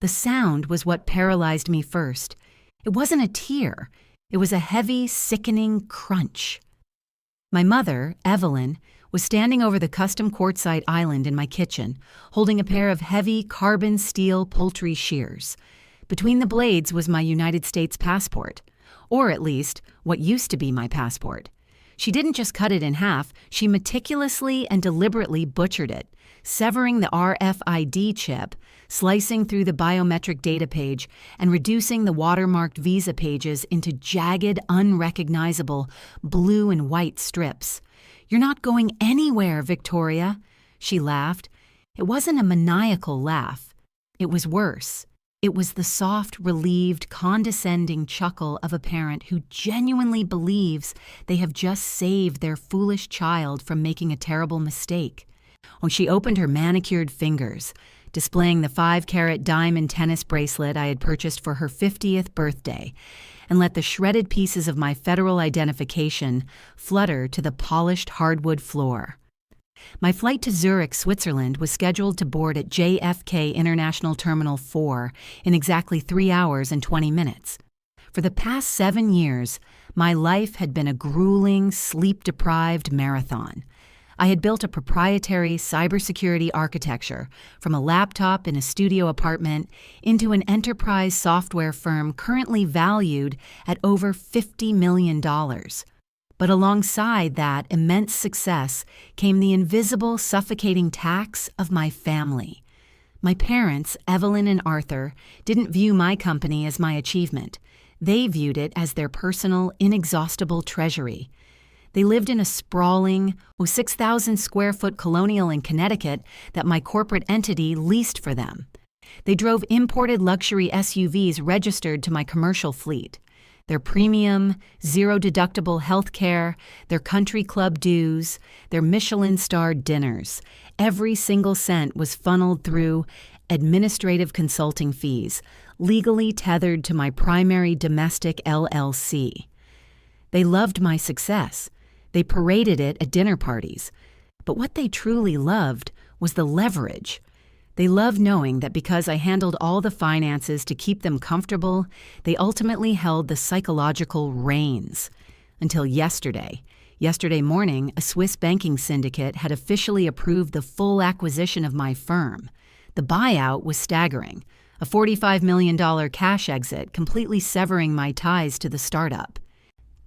The sound was what paralyzed me first. It wasn't a tear. It was a heavy, sickening crunch. My mother, Evelyn, was standing over the custom quartzite island in my kitchen, holding a pair of heavy carbon steel poultry shears. Between the blades was my United States passport, or at least what used to be my passport. She didn't just cut it in half, she meticulously and deliberately butchered it, severing the RFID chip, slicing through the biometric data page, and reducing the watermarked visa pages into jagged, unrecognizable blue and white strips. "You're not going anywhere, Victoria," she laughed. It wasn't a maniacal laugh. It was worse. It was the soft, relieved, condescending chuckle of a parent who genuinely believes they have just saved their foolish child from making a terrible mistake. When she opened her manicured fingers, displaying the 5-carat diamond tennis bracelet I had purchased for her 50th birthday, and let the shredded pieces of my federal identification flutter to the polished hardwood floor. My flight to Zurich, Switzerland was scheduled to board at JFK International Terminal 4 in exactly 3 hours and 20 minutes. For the past 7 years, my life had been a grueling, sleep-deprived marathon. I had built a proprietary cybersecurity architecture from a laptop in a studio apartment into an enterprise software firm currently valued at over $50 million. But alongside that immense success came the invisible, suffocating tax of my family. My parents, Evelyn and Arthur, didn't view my company as my achievement. They viewed it as their personal, inexhaustible treasury. They lived in a sprawling, 6,000-square-foot colonial in Connecticut that my corporate entity leased for them. They drove imported luxury SUVs registered to my commercial fleet. Their premium, zero-deductible health care, their country club dues, their Michelin-starred dinners. Every single cent was funneled through administrative consulting fees, legally tethered to my primary domestic LLC. They loved my success. They paraded it at dinner parties. But what they truly loved was the leverage. They loved knowing that because I handled all the finances to keep them comfortable, they ultimately held the psychological reins. Until yesterday. Yesterday morning, a Swiss banking syndicate had officially approved the full acquisition of my firm. The buyout was staggering, a $45 million cash exit completely severing my ties to the startup.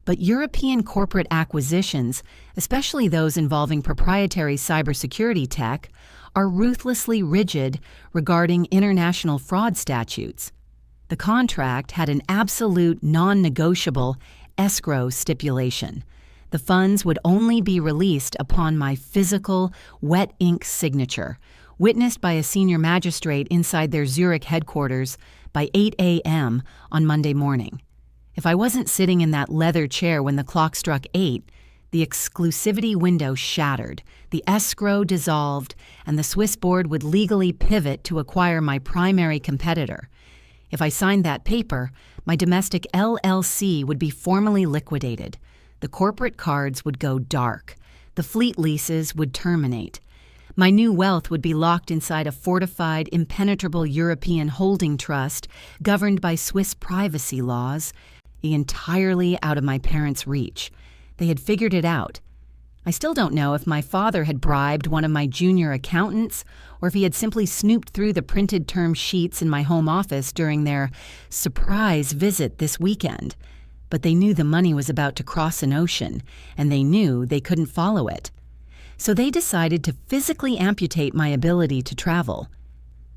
But European corporate acquisitions, especially those involving proprietary cybersecurity tech, are ruthlessly rigid regarding international fraud statutes. The contract had an absolute non-negotiable escrow stipulation. The funds would only be released upon my physical, wet ink signature, witnessed by a senior magistrate inside their Zurich headquarters by 8 a.m. on Monday morning. If I wasn't sitting in that leather chair when the clock struck 8, the exclusivity window shattered, the escrow dissolved, and the Swiss board would legally pivot to acquire my primary competitor. If I signed that paper, my domestic LLC would be formally liquidated. The corporate cards would go dark. The fleet leases would terminate. My new wealth would be locked inside a fortified, impenetrable European holding trust governed by Swiss privacy laws, entirely out of my parents' reach. They had figured it out. I still don't know if my father had bribed one of my junior accountants or if he had simply snooped through the printed term sheets in my home office during their surprise visit this weekend. But they knew the money was about to cross an ocean, and they knew they couldn't follow it. So they decided to physically amputate my ability to travel.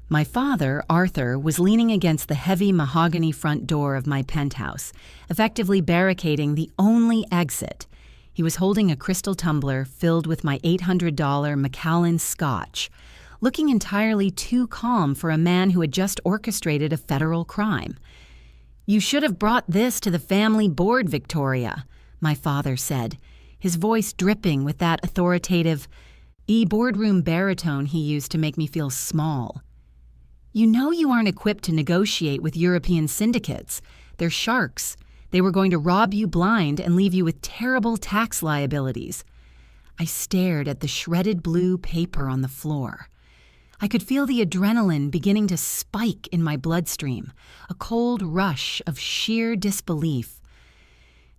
My father, Arthur, was leaning against the heavy mahogany front door of my penthouse, effectively barricading the only exit. He was holding a crystal tumbler filled with my $800 Macallan Scotch, looking entirely too calm for a man who had just orchestrated a federal crime. "You should have brought this to the family board, Victoria," my father said, his voice dripping with that authoritative, boardroom baritone he used to make me feel small. "You know you aren't equipped to negotiate with European syndicates. They're sharks. They were going to rob you blind and leave you with terrible tax liabilities." I stared at the shredded blue paper on the floor. I could feel the adrenaline beginning to spike in my bloodstream, a cold rush of sheer disbelief.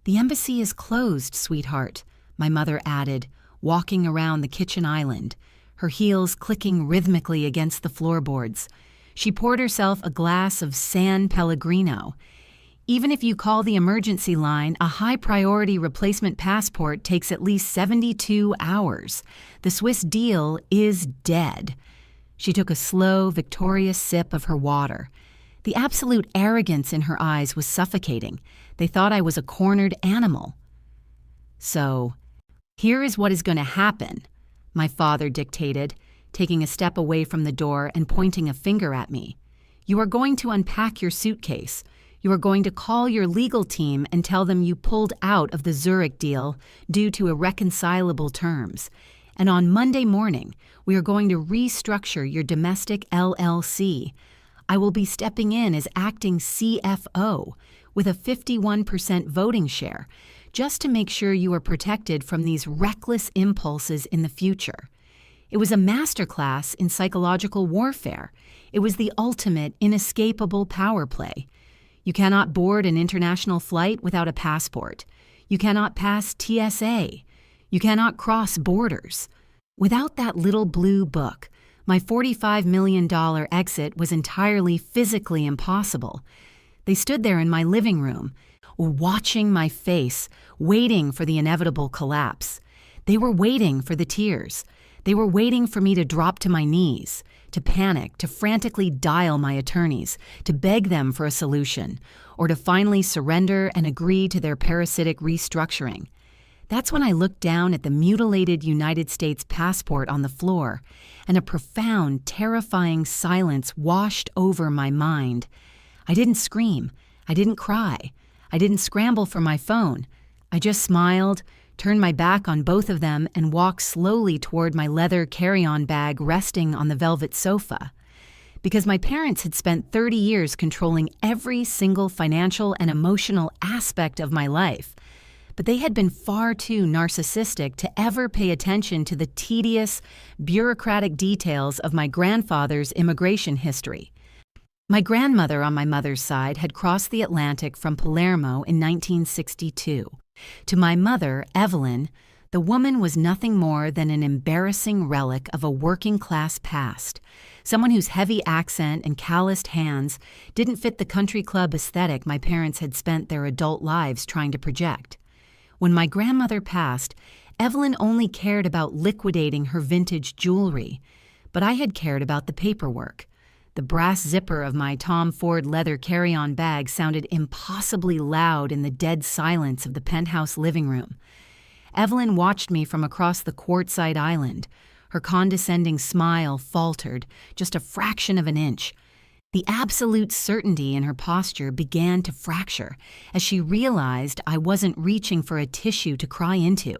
"The embassy is closed, sweetheart," my mother added, walking around the kitchen island, her heels clicking rhythmically against the floorboards. She poured herself a glass of San Pellegrino. "Even if you call the emergency line, a high-priority replacement passport takes at least 72 hours. The Swiss deal is dead." She took a slow, victorious sip of her water. The absolute arrogance in her eyes was suffocating. They thought I was a cornered animal. "So, here is what is going to happen," my father dictated, taking a step away from the door and pointing a finger at me. "You are going to unpack your suitcase. You are going to call your legal team and tell them you pulled out of the Zurich deal due to irreconcilable terms. And on Monday morning, we are going to restructure your domestic LLC. I will be stepping in as acting CFO with a 51% voting share, just to make sure you are protected from these reckless impulses in the future." It was a masterclass in psychological warfare. It was the ultimate, inescapable power play. You cannot board an international flight without a passport. You cannot pass TSA. You cannot cross borders. Without that little blue book, my $45 million exit was entirely physically impossible. They stood there in my living room, watching my face, waiting for the inevitable collapse. They were waiting for the tears. They were waiting for me to drop to my knees, to panic, to frantically dial my attorneys, to beg them for a solution, or to finally surrender and agree to their parasitic restructuring. That's when I looked down at the mutilated United States passport on the floor, and a profound, terrifying silence washed over my mind. I didn't scream. I didn't cry. I didn't scramble for my phone. I just smiled, turned my back on both of them, and walked slowly toward my leather carry-on bag resting on the velvet sofa. Because my parents had spent 30 years controlling every single financial and emotional aspect of my life, but they had been far too narcissistic to ever pay attention to the tedious, bureaucratic details of my grandfather's immigration history. My grandmother on my mother's side had crossed the Atlantic from Palermo in 1962. To my mother, Evelyn, the woman was nothing more than an embarrassing relic of a working-class past, someone whose heavy accent and calloused hands didn't fit the country club aesthetic my parents had spent their adult lives trying to project. When my grandmother passed, Evelyn only cared about liquidating her vintage jewelry, but I had cared about the paperwork. The brass zipper of my Tom Ford leather carry-on bag sounded impossibly loud in the dead silence of the penthouse living room. Evelyn watched me from across the quartzite island. Her condescending smile faltered just a fraction of an inch. The absolute certainty in her posture began to fracture as she realized I wasn't reaching for a tissue to cry into,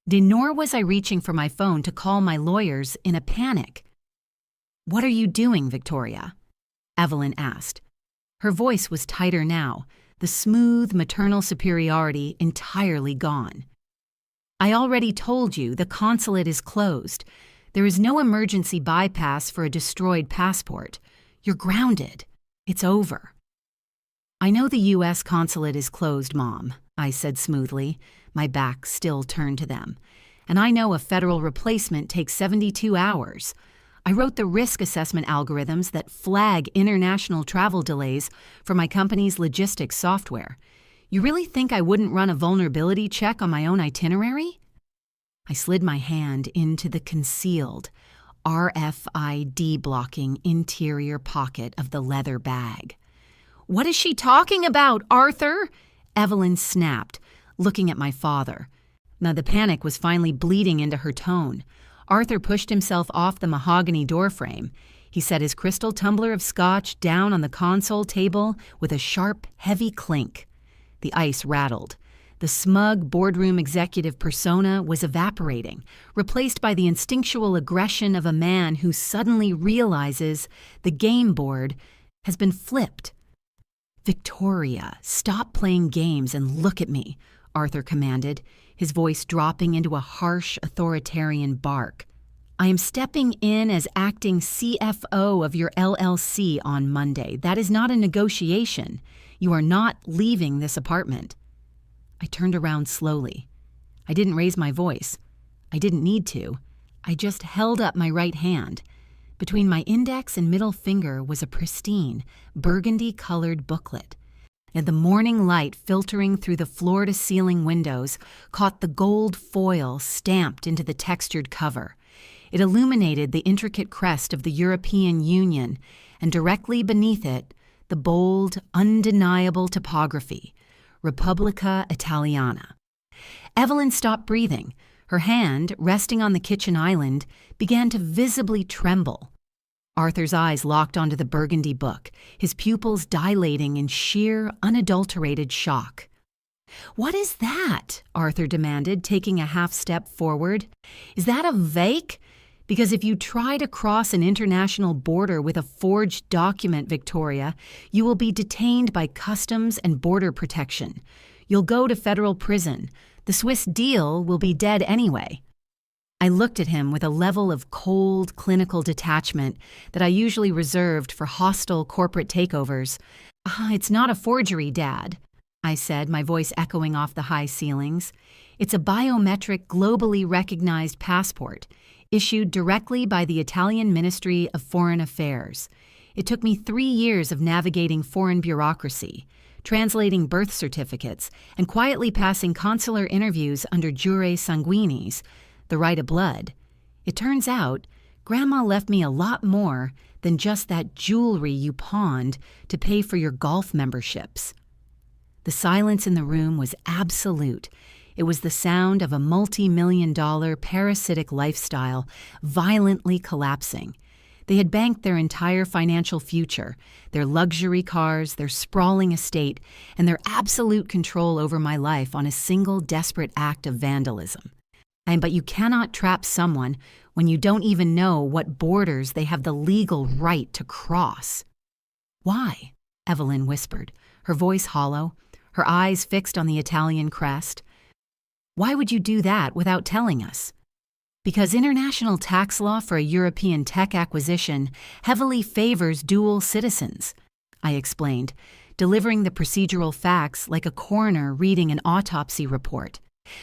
nor was I reaching for my phone to call my lawyers in a panic. "What are you doing, Victoria?" Evelyn asked. Her voice was tighter now, the smooth maternal superiority entirely gone. "I already told you the consulate is closed. There is no emergency bypass for a destroyed passport. You're grounded. It's over." "I know the U.S. consulate is closed, Mom," I said smoothly, my back still turned to them. "And I know a federal replacement takes 72 hours. I wrote the risk assessment algorithms that flag international travel delays for my company's logistics software. You really think I wouldn't run a vulnerability check on my own itinerary?" I slid my hand into the concealed, RFID blocking interior pocket of the leather bag. "What is she talking about, Arthur?" Evelyn snapped, looking at my father. Now the panic was finally bleeding into her tone. Arthur pushed himself off the mahogany doorframe. He set his crystal tumbler of scotch down on the console table with a sharp, heavy clink. The ice rattled. The smug boardroom executive persona was evaporating, replaced by the instinctual aggression of a man who suddenly realizes the game board has been flipped. "Victoria, stop playing games and look at me," Arthur commanded, his voice dropping into a harsh, authoritarian bark. I am stepping in as acting CFO of your LLC on Monday. That is not a negotiation. You are not leaving this apartment." I turned around slowly. I didn't raise my voice. I didn't need to. I just held up my right hand. Between my index and middle finger was a pristine, burgundy-colored booklet, and the morning light filtering through the floor-to-ceiling windows caught the gold foil stamped into the textured cover. It illuminated the intricate crest of the European Union, and directly beneath it, the bold, undeniable typography, Repubblica Italiana. Evelyn stopped breathing. Her hand, resting on the kitchen island, began to visibly tremble. Arthur's eyes locked onto the burgundy book, his pupils dilating in sheer, unadulterated shock. "What is that?" Arthur demanded, taking a half step forward. "Is that a fake? Because if you try to cross an international border with a forged document, Victoria, you will be detained by Customs and Border Protection. You'll go to federal prison. The Swiss deal will be dead anyway." I looked at him with a level of cold, clinical detachment that I usually reserved for hostile corporate takeovers. "It's not a forgery, Dad," I said, my voice echoing off the high ceilings. "It's a biometric, globally recognized passport, issued directly by the Italian Ministry of Foreign Affairs. It took me 3 years of navigating foreign bureaucracy, translating birth certificates, and quietly passing consular interviews under jure sanguinis, the right of blood. It turns out, Grandma left me a lot more than just that jewelry you pawned to pay for your golf memberships." The silence in the room was absolute. It was the sound of a multi-million-dollar parasitic lifestyle violently collapsing. They had banked their entire financial future, their luxury cars, their sprawling estate, and their absolute control over my life on a single desperate act of vandalism. But you cannot trap someone when you don't even know what borders they have the legal right to cross. "Why?" Evelyn whispered, her voice hollow, her eyes fixed on the Italian crest. "Why would you do that without telling us?" "Because international tax law for a European tech acquisition heavily favors dual citizens," I explained, delivering the procedural facts like a coroner reading an autopsy report.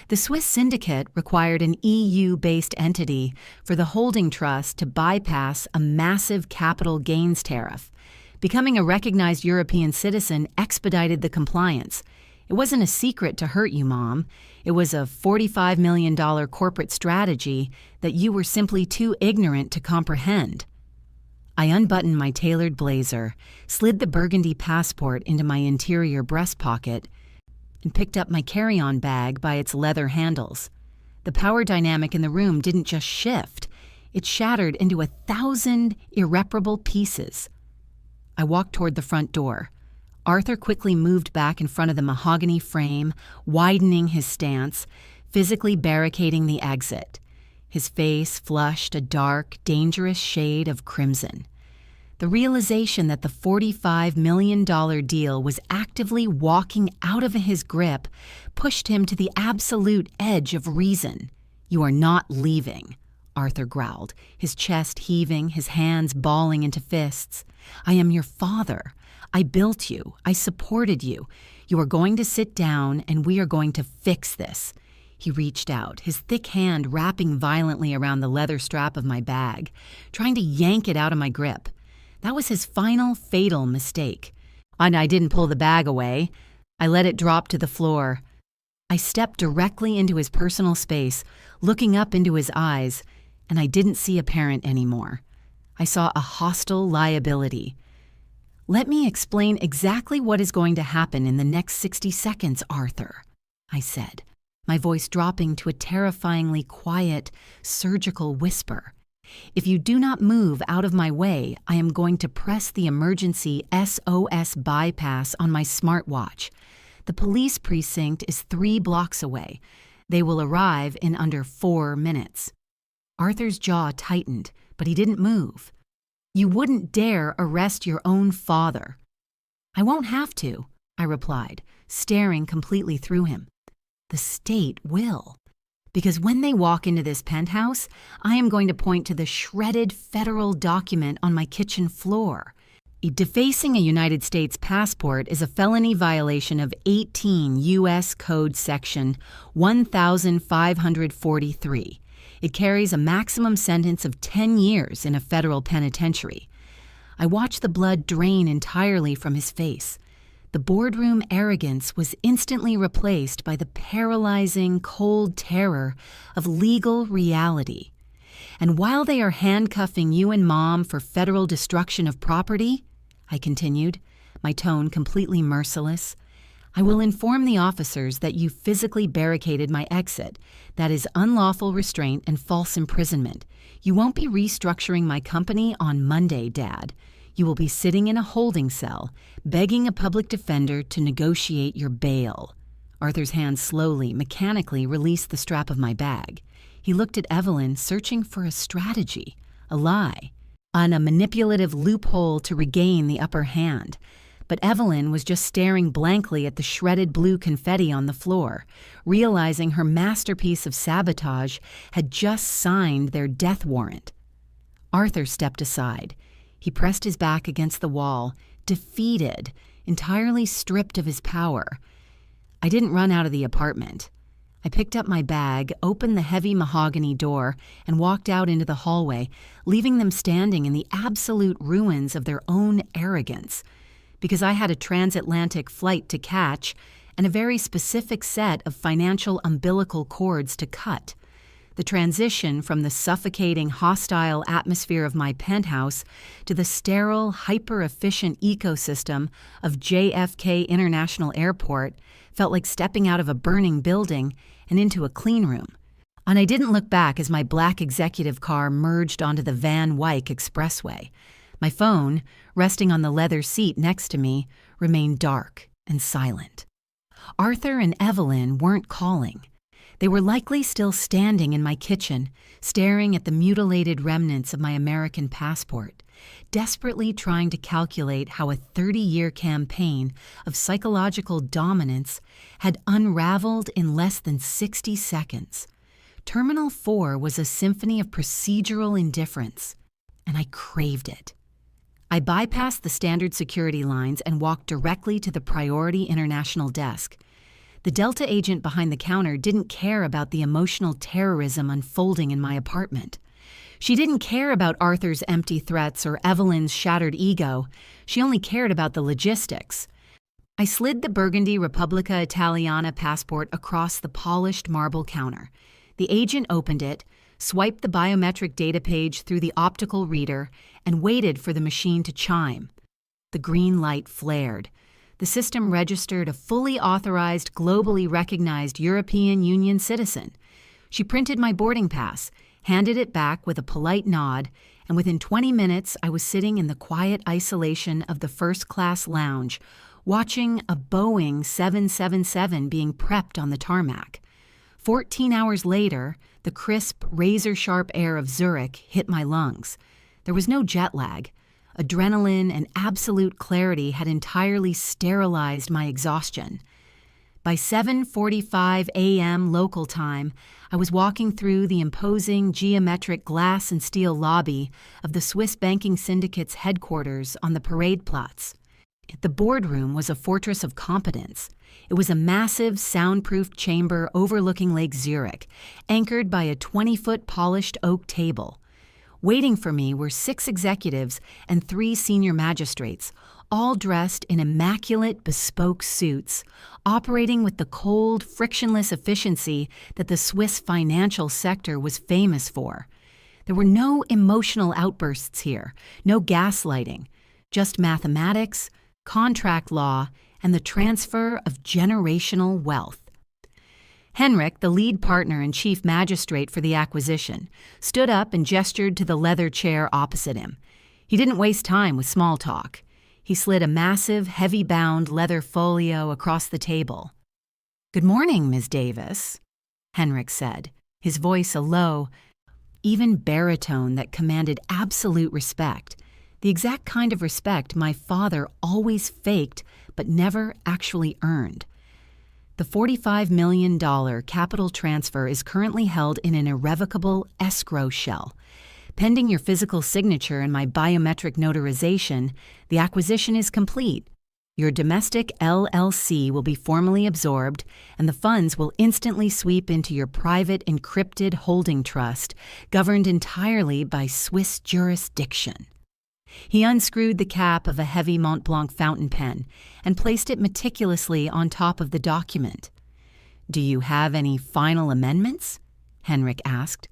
The Swiss syndicate required an EU-based entity for the holding trust to bypass a massive capital gains tariff. Becoming a recognized European citizen expedited the compliance. It wasn't a secret to hurt you, Mom. It was a $45 million corporate strategy that you were simply too ignorant to comprehend. I unbuttoned my tailored blazer, slid the burgundy passport into my interior breast pocket, and picked up my carry-on bag by its leather handles. The power dynamic in the room didn't just shift, it shattered into 1,000 irreparable pieces. I walked toward the front door. Arthur quickly moved back in front of the mahogany frame, widening his stance, physically barricading the exit. His face flushed a dark, dangerous shade of crimson. The realization that the $45 million deal was actively walking out of his grip pushed him to the absolute edge of reason. "You are not leaving," Arthur growled, his chest heaving, his hands balling into fists. "I am your father. I built you. I supported you. You are going to sit down and we are going to fix this." He reached out, his thick hand wrapping violently around the leather strap of my bag, trying to yank it out of my grip. That was his final, fatal mistake. And I didn't pull the bag away. I let it drop to the floor. I stepped directly into his personal space, looking up into his eyes, and I didn't see a parent anymore. I saw a hostile liability. "Let me explain exactly what is going to happen in the next 60 seconds, Arthur," I said, my voice dropping to a terrifyingly quiet, surgical whisper. "If you do not move out of my way, I am going to press the emergency SOS bypass on my smartwatch. The police precinct is 3 blocks away. They will arrive in under 4 minutes." Arthur's jaw tightened, but he didn't move. "You wouldn't dare arrest your own father." "I won't have to," I replied, staring completely through him. "The state will. because when they walk into this penthouse, I am going to point to the shredded federal document on my kitchen floor. Defacing a United States passport is a felony violation of 18 U.S. Code Section 1543. It carries a maximum sentence of 10 years in a federal penitentiary. I watched the blood drain entirely from his face. The boardroom arrogance was instantly replaced by the paralyzing, cold terror of legal reality. And while they are handcuffing you and Mom for federal destruction of property, I continued, my tone completely merciless, I will inform the officers that you physically barricaded my exit. That is unlawful restraint and false imprisonment. You won't be restructuring my company on Monday, Dad. You will be sitting in a holding cell, begging a public defender to negotiate your bail. Arthur's hand slowly, mechanically released the strap of my bag. He looked at Evelyn, searching for a strategy, a lie, on a manipulative loophole to regain the upper hand. But Evelyn was just staring blankly at the shredded blue confetti on the floor, realizing her masterpiece of sabotage had just signed their death warrant. Arthur stepped aside. He pressed his back against the wall, defeated, entirely stripped of his power. I didn't run out of the apartment. I picked up my bag, opened the heavy mahogany door, and walked out into the hallway, leaving them standing in the absolute ruins of their own arrogance. Because I had a transatlantic flight to catch and a very specific set of financial umbilical cords to cut. The transition from the suffocating, hostile atmosphere of my penthouse to the sterile, hyper-efficient ecosystem of JFK International Airport felt like stepping out of a burning building and into a clean room. And I didn't look back as my black executive car merged onto the Van Wyck Expressway. My phone, resting on the leather seat next to me, remained dark and silent. Arthur and Evelyn weren't calling. They were likely still standing in my kitchen, staring at the mutilated remnants of my American passport, desperately trying to calculate how a 30-year campaign of psychological dominance had unraveled in less than 60 seconds. Terminal 4 was a symphony of procedural indifference, and I craved it. I bypassed the standard security lines and walked directly to the Priority International desk. The Delta agent behind the counter didn't care about the emotional terrorism unfolding in my apartment. She didn't care about Arthur's empty threats or Evelyn's shattered ego. She only cared about the logistics. I slid the burgundy Repubblica Italiana passport across the polished marble counter. The agent opened it, swiped the biometric data page through the optical reader, and waited for the machine to chime. The green light flared. The system registered a fully authorized, globally recognized European Union citizen. She printed my boarding pass, handed it back with a polite nod, and within 20 minutes I was sitting in the quiet isolation of the first-class lounge, watching a Boeing 777 being prepped on the tarmac. 14 hours later, the crisp, razor-sharp air of Zurich hit my lungs. There was no jet lag. Adrenaline and absolute clarity had entirely sterilized my exhaustion. By 7:45 a.m. local time, I was walking through the imposing geometric glass and steel lobby of the Swiss banking syndicate's headquarters on the Parade Platz. The boardroom was a fortress of competence. It was a massive, soundproof chamber overlooking Lake Zurich, anchored by a 20-foot polished oak table. Waiting for me were 6 executives and 3 senior magistrates, all dressed in immaculate, bespoke suits, operating with the cold, frictionless efficiency that the Swiss financial sector was famous for. There were no emotional outbursts here, no gaslighting, just mathematics, contract law, and the transfer of generational wealth. Henrik, the lead partner and chief magistrate for the acquisition, stood up and gestured to the leather chair opposite him. He didn't waste time with small talk. He slid a massive, heavy-bound leather folio across the table. "Good morning, Ms. Davis," Henrik said, his voice a low, even baritone that commanded absolute respect, the exact kind of respect my father always faked but never actually earned. The $45 million capital transfer is currently held in an irrevocable escrow shell. Pending your physical signature and my biometric notarization, the acquisition is complete. Your domestic LLC will be formally absorbed, and the funds will instantly sweep into your private encrypted holding trust, governed entirely by Swiss jurisdiction. He unscrewed the cap of a heavy Mont Blanc fountain pen and placed it meticulously on top of the document. "Do you have any final amendments?" Henrik asked.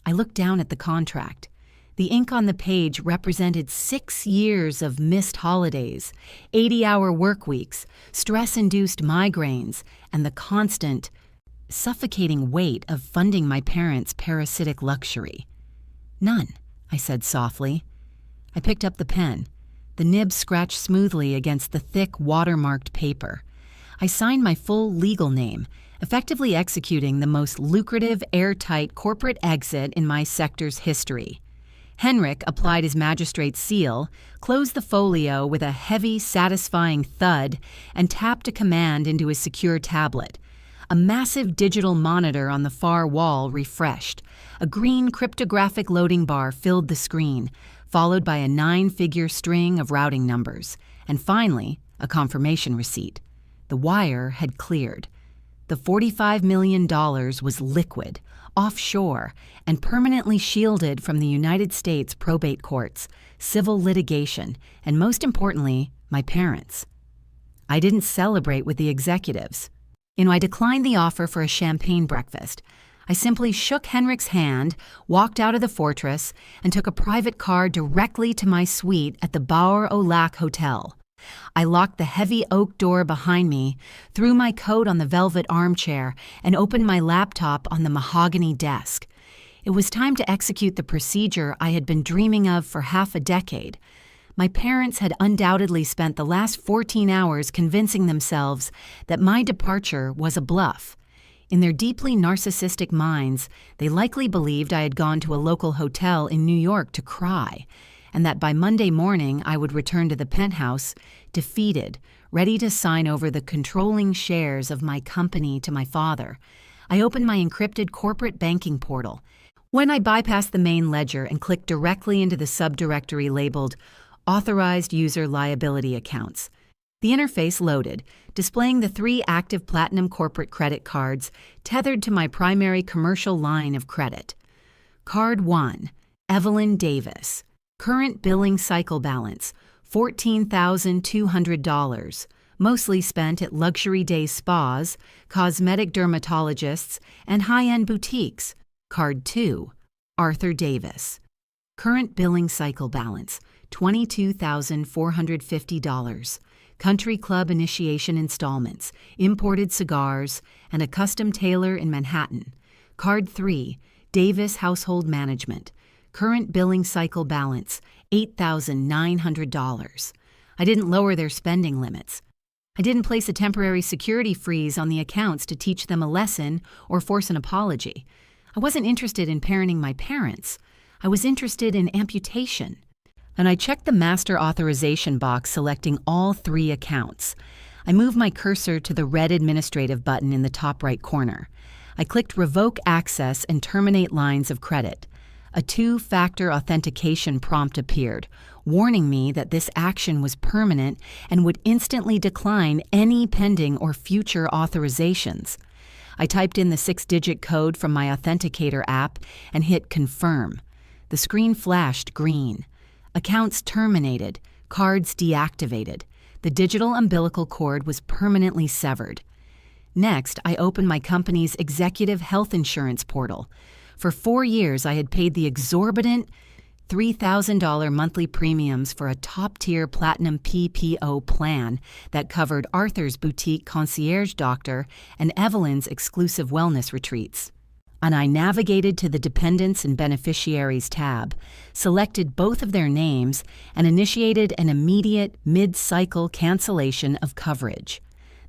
I looked down at the contract. The ink on the page represented 6 years of missed holidays, 80-hour work weeks, stress-induced migraines, and the constant, suffocating weight of funding my parents' parasitic luxury. "None," I said softly. I picked up the pen. The nib scratched smoothly against the thick, watermarked paper. I signed my full legal name, effectively executing the most lucrative, airtight corporate exit in my sector's history. Henrik applied his magistrate's seal, closed the folio with a heavy, satisfying thud, and tapped a command into his secure tablet. A massive digital monitor on the far wall refreshed. A green cryptographic loading bar filled the screen, followed by a 9-figure string of routing numbers, and finally, a confirmation receipt. The wire had cleared. The $45 million was liquid, offshore, and permanently shielded from the United States probate courts, civil litigation, and most importantly, my parents. I didn't celebrate with the executives. I declined the offer for a champagne breakfast. I simply shook Henrik's hand, walked out of the fortress, and took a private car directly to my suite at the Bauer au Lac Hotel. I locked the heavy oak door behind me, threw my coat on the velvet armchair, and opened my laptop on the mahogany desk. It was time to execute the procedure I had been dreaming of for half a decade. My parents had undoubtedly spent the last 14 hours convincing themselves that my departure was a bluff. In their deeply narcissistic minds, they likely believed I had gone to a local hotel in New York to cry, and that by Monday morning I would return to the penthouse, defeated, ready to sign over the controlling shares of my company to my father. I opened my encrypted corporate banking portal. When I bypassed the main ledger and clicked directly into the subdirectory labeled Authorized User Liability Accounts, the interface loaded, displaying the 3 active Platinum corporate credit cards tethered to my primary commercial line of credit. Card 1, Evelyn Davis. Current billing cycle balance, $14,200, mostly spent at luxury day spas, cosmetic dermatologists, and high-end boutiques. Card 2, Arthur Davis. Current billing cycle balance, $22,450. Country club initiation installments, imported cigars, and a custom tailor in Manhattan. Card 3, Davis Household Management. Current billing cycle balance, $8,900. I didn't lower their spending limits. I didn't place a temporary security freeze on the accounts to teach them a lesson or force an apology. I wasn't interested in parenting my parents. I was interested in amputation. And I checked the master authorization box selecting all 3 accounts. I moved my cursor to the red administrative button in the top right corner. I clicked Revoke Access and Terminate Lines of Credit. A 2-factor authentication prompt appeared, warning me that this action was permanent and would instantly decline any pending or future authorizations. I typed in the 6-digit code from my authenticator app and hit Confirm. The screen flashed green. Accounts terminated, cards deactivated. The digital umbilical cord was permanently severed. Next, I opened my company's executive health insurance portal. For 4 years, I had paid the exorbitant $3,000 monthly premiums for a top-tier Platinum PPO plan that covered Arthur's boutique concierge doctor and Evelyn's exclusive wellness retreats. And I navigated to the Dependents and Beneficiaries tab, selected both of their names, and initiated an immediate mid-cycle cancellation of coverage.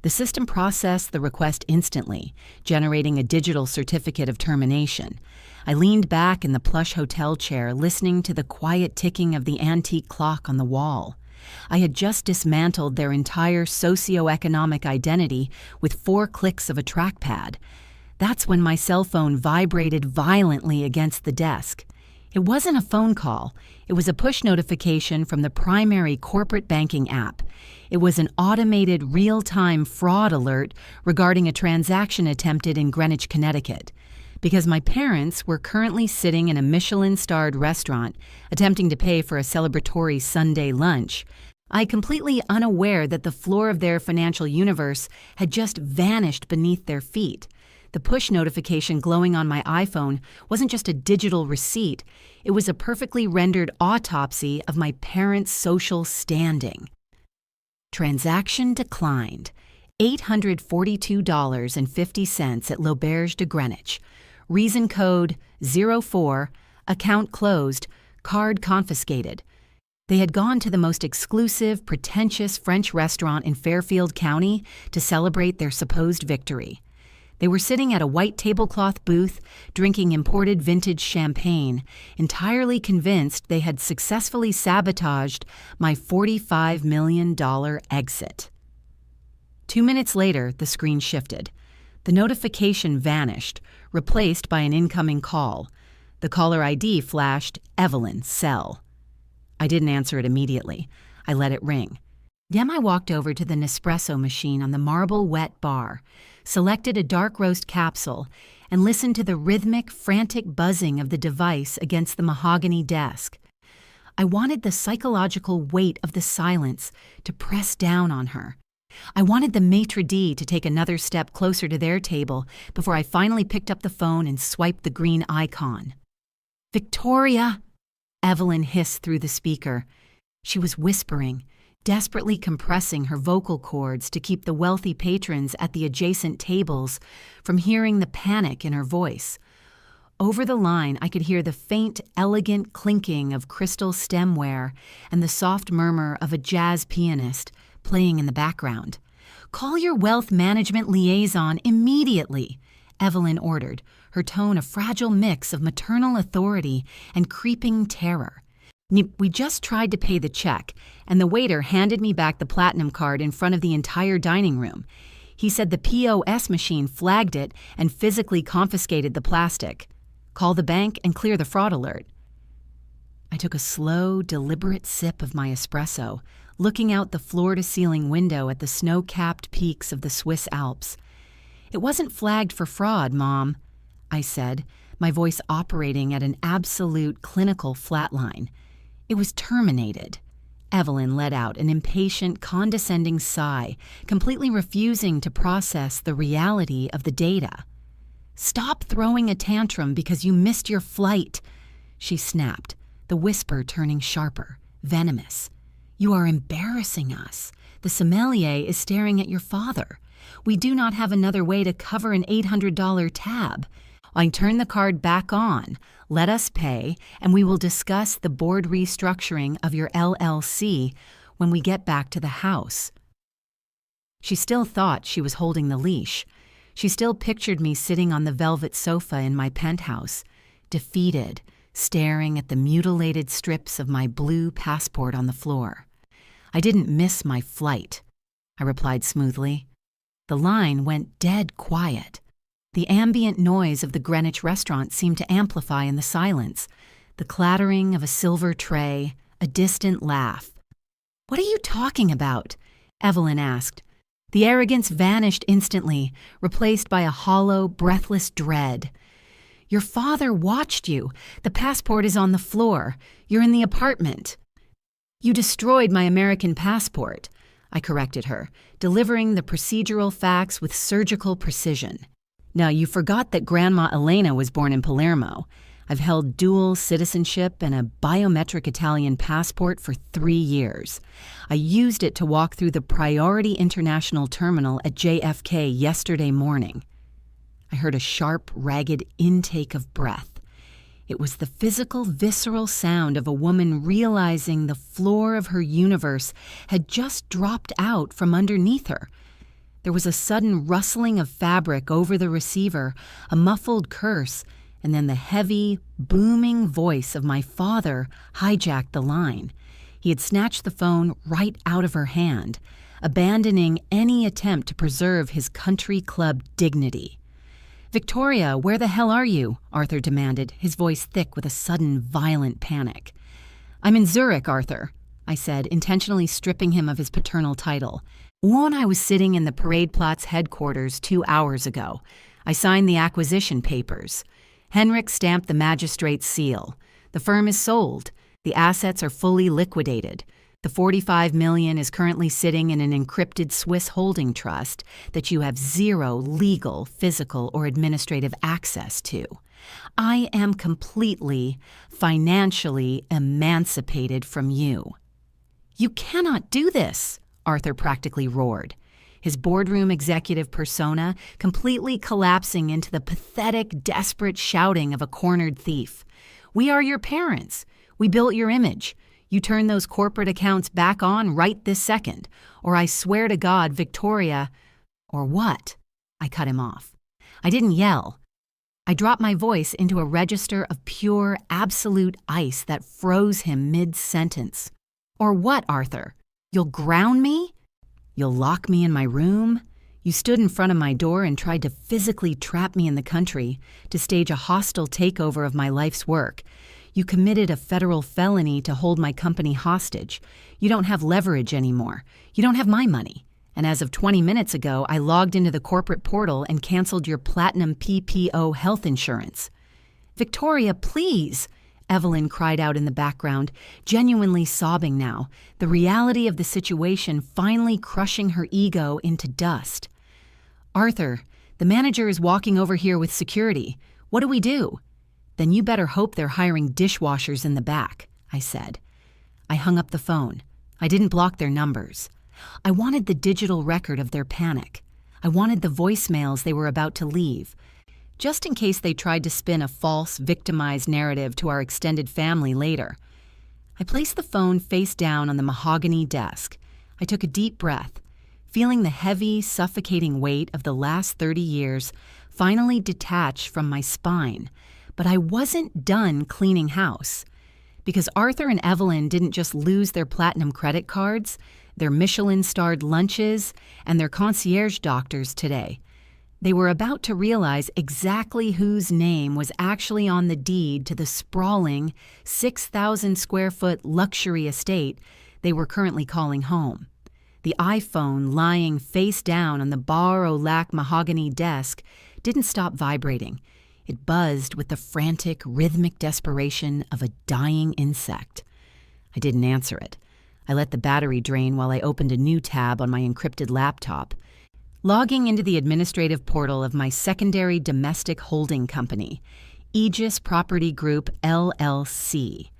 The system processed the request instantly, generating a digital certificate of termination. I leaned back in the plush hotel chair, listening to the quiet ticking of the antique clock on the wall. I had just dismantled their entire socioeconomic identity with 4 clicks of a trackpad. That's when my cell phone vibrated violently against the desk. It wasn't a phone call. It was a push notification from the primary corporate banking app. It was an automated real-time fraud alert regarding a transaction attempted in Greenwich, Connecticut. Because my parents were currently sitting in a Michelin-starred restaurant attempting to pay for a celebratory Sunday lunch, I completely unaware that the floor of their financial universe had just vanished beneath their feet. The push notification glowing on my iPhone wasn't just a digital receipt, it was a perfectly rendered autopsy of my parents' social standing. Transaction declined. $842.50 at L'Auberge de Greenwich. Reason code 04, account closed, card confiscated. They had gone to the most exclusive, pretentious French restaurant in Fairfield County to celebrate their supposed victory. They were sitting at a white tablecloth booth, drinking imported vintage champagne, entirely convinced they had successfully sabotaged my $45 million exit. 2 minutes later, the screen shifted. The notification vanished, replaced by an incoming call. The caller ID flashed, Evelyn, cell. I didn't answer it immediately. I let it ring. Then I walked over to the Nespresso machine on the marble wet bar, selected a dark roast capsule, and listened to the rhythmic, frantic buzzing of the device against the mahogany desk. I wanted the psychological weight of the silence to press down on her. I wanted the maitre d' to take another step closer to their table before I finally picked up the phone and swiped the green icon. "Victoria!" Evelyn hissed through the speaker. She was whispering, desperately compressing her vocal cords to keep the wealthy patrons at the adjacent tables from hearing the panic in her voice. Over the line, I could hear the faint, elegant clinking of crystal stemware and the soft murmur of a jazz pianist playing in the background. "Call your wealth management liaison immediately," Evelyn ordered, her tone a fragile mix of maternal authority and creeping terror. We just tried to pay the check, and the waiter handed me back the platinum card in front of the entire dining room. He said the POS machine flagged it and physically confiscated the plastic. Call the bank and clear the fraud alert. I took a slow, deliberate sip of my espresso, looking out the floor-to-ceiling window at the snow-capped peaks of the Swiss Alps. "It wasn't flagged for fraud, Mom," I said, my voice operating at an absolute clinical flatline. "It was terminated." Evelyn let out an impatient, condescending sigh, completely refusing to process the reality of the data. "Stop throwing a tantrum because you missed your flight," she snapped, the whisper turning sharper, venomous. "You are embarrassing us. The sommelier is staring at your father. We do not have another way to cover an $800 tab. I turn the card back on. Let us pay, and we will discuss the board restructuring of your LLC when we get back to the house." She still thought she was holding the leash. She still pictured me sitting on the velvet sofa in my penthouse, defeated, staring at the mutilated strips of my blue passport on the floor. "I didn't miss my flight," I replied smoothly. The line went dead quiet. The ambient noise of the Greenwich restaurant seemed to amplify in the silence, the clattering of a silver tray, a distant laugh. "What are you talking about?" Evelyn asked. The arrogance vanished instantly, replaced by a hollow, breathless dread. "Your father watched you. The passport is on the floor. You're in the apartment." "You destroyed my American passport," I corrected her, delivering the procedural facts with surgical precision. "Now, you forgot that Grandma Elena was born in Palermo. I've held dual citizenship and a biometric Italian passport for 3 years. I used it to walk through the Priority International Terminal at JFK yesterday morning." I heard a sharp, ragged intake of breath. It was the physical, visceral sound of a woman realizing the floor of her universe had just dropped out from underneath her. There was a sudden rustling of fabric over the receiver, a muffled curse, and then the heavy, booming voice of my father hijacked the line. He had snatched the phone right out of her hand, abandoning any attempt to preserve his country club dignity. "Victoria, where the hell are you?" Arthur demanded, his voice thick with a sudden, violent panic. "I'm in Zurich, Arthur," I said, intentionally stripping him of his paternal title. "When I was sitting in the Paradeplatz headquarters 2 hours ago, I signed the acquisition papers. Henrik stamped the magistrate's seal. The firm is sold. The assets are fully liquidated. The $45 million is currently sitting in an encrypted Swiss holding trust that you have zero legal, physical, or administrative access to. I am completely, financially emancipated from you." "You cannot do this," Arthur practically roared, his boardroom executive persona completely collapsing into the pathetic, desperate shouting of a cornered thief. "We are your parents. We built your image. You turn those corporate accounts back on right this second, or I swear to God, Victoria—" "Or what?" I cut him off. I didn't yell. I dropped my voice into a register of pure, absolute ice that froze him mid-sentence. "Or what, Arthur? You'll ground me? You'll lock me in my room? You stood in front of my door and tried to physically trap me in the country, to stage a hostile takeover of my life's work. You committed a federal felony to hold my company hostage. You don't have leverage anymore. You don't have my money. And as of 20 minutes ago, I logged into the corporate portal and canceled your platinum PPO health insurance." "Victoria, please!" Evelyn cried out in the background, genuinely sobbing now, the reality of the situation finally crushing her ego into dust. "Arthur, the manager is walking over here with security. What do we do?" "Then you better hope they're hiring dishwashers in the back," I said. I hung up the phone. I didn't block their numbers. I wanted the digital record of their panic. I wanted the voicemails they were about to leave, just in case they tried to spin a false, victimized narrative to our extended family later. I placed the phone face down on the mahogany desk. I took a deep breath, feeling the heavy, suffocating weight of the last 30 years finally detach from my spine. But I wasn't done cleaning house. Because Arthur and Evelyn didn't just lose their platinum credit cards, their Michelin-starred lunches, and their concierge doctors today. They were about to realize exactly whose name was actually on the deed to the sprawling 6,000-square-foot luxury estate they were currently calling home. The iPhone lying face down on the bar-o-lac mahogany desk didn't stop vibrating. It buzzed with the frantic, rhythmic desperation of a dying insect. I didn't answer it. I let the battery drain while I opened a new tab on my encrypted laptop, logging into the administrative portal of my secondary domestic holding company, Aegis Property Group, LLC.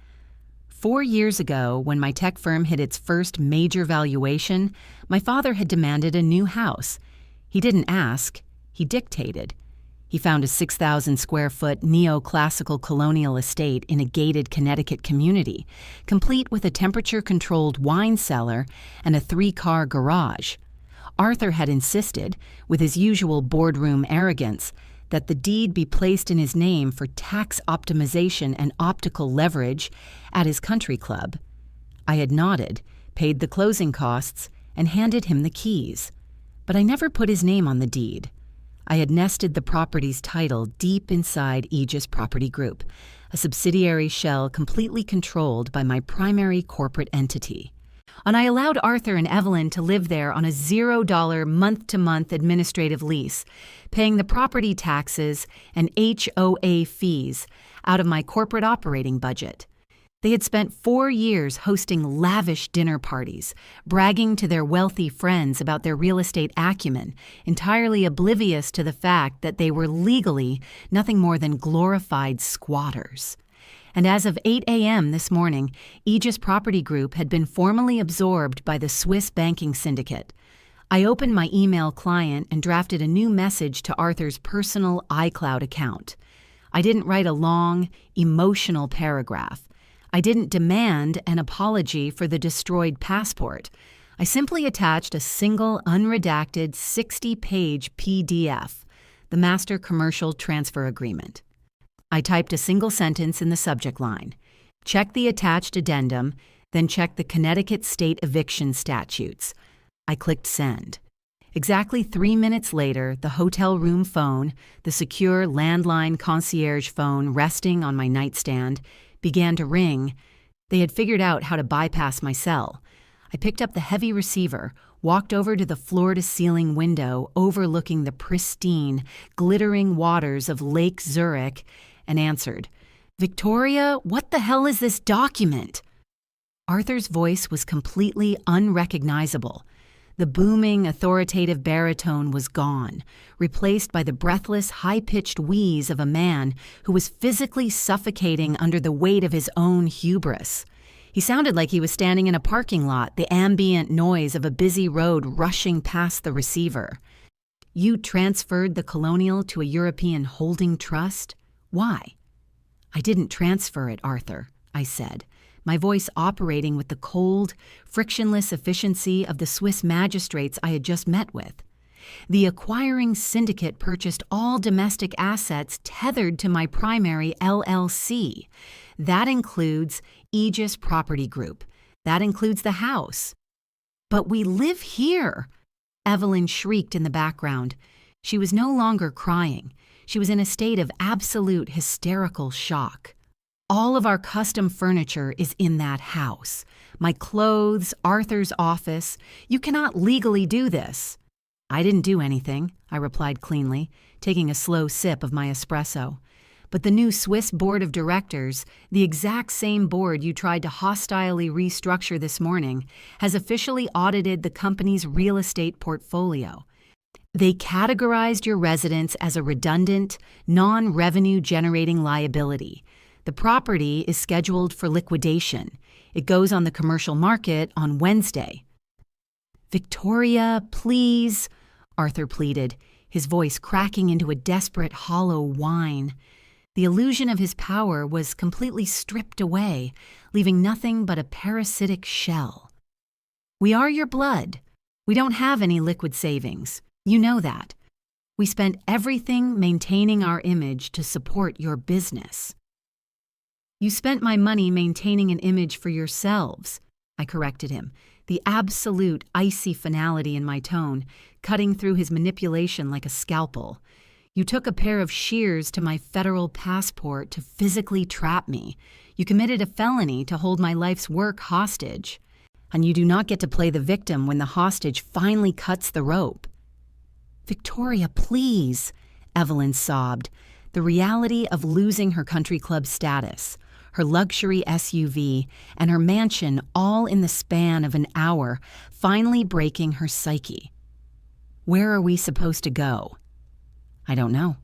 4 years ago, when my tech firm hit its first major valuation, my father had demanded a new house. He didn't ask, he dictated. He found a 6,000-square-foot neoclassical colonial estate in a gated Connecticut community, complete with a temperature-controlled wine cellar and a 3-car garage. Arthur had insisted, with his usual boardroom arrogance, that the deed be placed in his name for tax optimization and optical leverage at his country club. I had nodded, paid the closing costs, and handed him the keys. But I never put his name on the deed. I had nested the property's title deep inside Aegis Property Group, a subsidiary shell completely controlled by my primary corporate entity. And I allowed Arthur and Evelyn to live there on a $0 month-to-month administrative lease, paying the property taxes and HOA fees out of my corporate operating budget. They had spent 4 years hosting lavish dinner parties, bragging to their wealthy friends about their real estate acumen, entirely oblivious to the fact that they were legally nothing more than glorified squatters. And as of 8 a.m. this morning, Aegis Property Group had been formally absorbed by the Swiss banking syndicate. I opened my email client and drafted a new message to Arthur's personal iCloud account. I didn't write a long, emotional paragraph. I didn't demand an apology for the destroyed passport. I simply attached a single unredacted 60-page PDF, the Master Commercial Transfer Agreement. I typed a single sentence in the subject line. Check the attached addendum, then checked the Connecticut state eviction statutes. I clicked send. Exactly 3 minutes later, the hotel room phone, the secure landline concierge phone resting on my nightstand, began to ring. They had figured out how to bypass my cell. I picked up the heavy receiver, walked over to the floor-to-ceiling window overlooking the pristine, glittering waters of Lake Zurich, and answered, "Victoria, what the hell is this document?" Arthur's voice was completely unrecognizable. The booming, authoritative baritone was gone, replaced by the breathless, high-pitched wheeze of a man who was physically suffocating under the weight of his own hubris. He sounded like he was standing in a parking lot, the ambient noise of a busy road rushing past the receiver. "You transferred the Colonial to a European holding trust? Why?" "I didn't transfer it, Arthur," I said, my voice operating with the cold, frictionless efficiency of the Swiss magistrates I had just met with. "The acquiring syndicate purchased all domestic assets tethered to my primary LLC. That includes Aegis Property Group. That includes the house." "But we live here!" Evelyn shrieked in the background. She was no longer crying. She was in a state of absolute hysterical shock. "All of our custom furniture is in that house. My clothes, Arthur's office. You cannot legally do this." "I didn't do anything," I replied cleanly, taking a slow sip of my espresso. "But the new Swiss board of directors, the exact same board you tried to hostilely restructure this morning, has officially audited the company's real estate portfolio. They categorized your residence as a redundant, non-revenue generating liability. The property is scheduled for liquidation. It goes on the commercial market on Wednesday." "Victoria, please," Arthur pleaded, his voice cracking into a desperate hollow whine. The illusion of his power was completely stripped away, leaving nothing but a parasitic shell. "We are your blood. We don't have any liquid savings. You know that. We spent everything maintaining our image to support your business." "You spent my money maintaining an image for yourselves," I corrected him, the absolute icy finality in my tone, cutting through his manipulation like a scalpel. "You took a pair of shears to my federal passport to physically trap me. You committed a felony to hold my life's work hostage. And you do not get to play the victim when the hostage finally cuts the rope." "Victoria, please," Evelyn sobbed, the reality of losing her country club status, her luxury SUV, and her mansion all in the span of an hour, finally breaking her psyche. "Where are we supposed to go?" "I don't know,"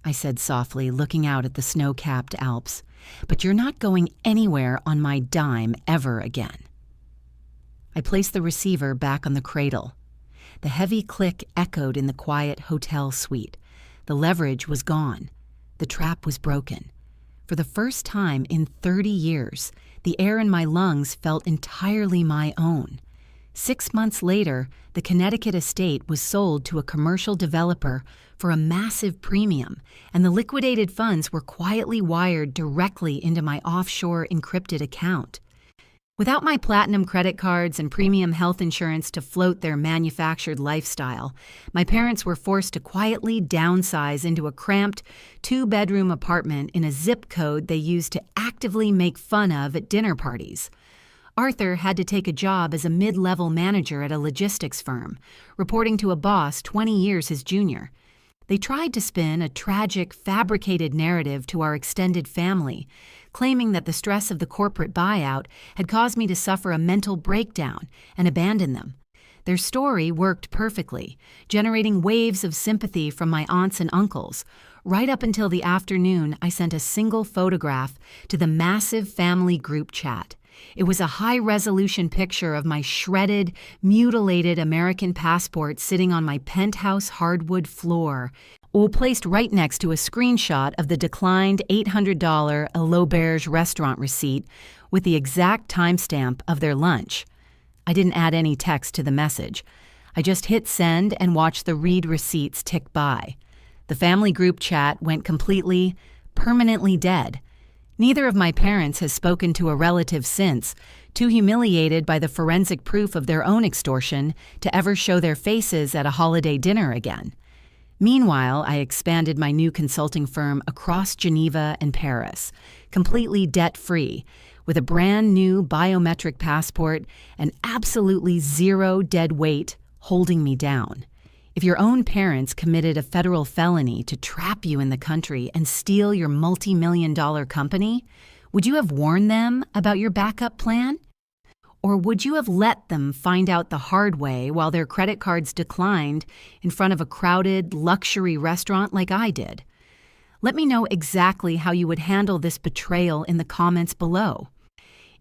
I said softly, looking out at the snow-capped Alps. "But you're not going anywhere on my dime ever again." I placed the receiver back on the cradle. The heavy click echoed in the quiet hotel suite. The leverage was gone. The trap was broken. For the first time in 30 years, the air in my lungs felt entirely my own. 6 months later, the Connecticut estate was sold to a commercial developer for a massive premium, and the liquidated funds were quietly wired directly into my offshore encrypted account. Without my platinum credit cards and premium health insurance to float their manufactured lifestyle, my parents were forced to quietly downsize into a cramped, 2-bedroom apartment in a zip code they used to actively make fun of at dinner parties. Arthur had to take a job as a mid-level manager at a logistics firm, reporting to a boss 20 years his junior. They tried to spin a tragic, fabricated narrative to our extended family, claiming that the stress of the corporate buyout had caused me to suffer a mental breakdown and abandon them. Their story worked perfectly, generating waves of sympathy from my aunts and uncles, right up until the afternoon I sent a single photograph to the massive family group chat. It was a high-resolution picture of my shredded, mutilated American passport sitting on my penthouse hardwood floor, placed right next to a screenshot of the declined $800 L'Auberge restaurant receipt with the exact timestamp of their lunch. I didn't add any text to the message. I just hit send and watched the read receipts tick by. The family group chat went completely, permanently dead. Neither of my parents has spoken to a relative since, too humiliated by the forensic proof of their own extortion to ever show their faces at a holiday dinner again. Meanwhile, I expanded my new consulting firm across Geneva and Paris, completely debt-free, with a brand new biometric passport and absolutely zero dead weight holding me down. If your own parents committed a federal felony to trap you in the country and steal your multi-million-dollar company, would you have warned them about your backup plan? Or would you have let them find out the hard way while their credit cards declined in front of a crowded luxury restaurant like I did? Let me know exactly how you would handle this betrayal in the comments below.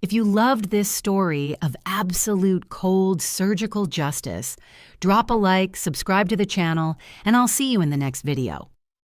If you loved this story of absolute cold surgical justice, drop a like, subscribe to the channel, and I'll see you in the next video.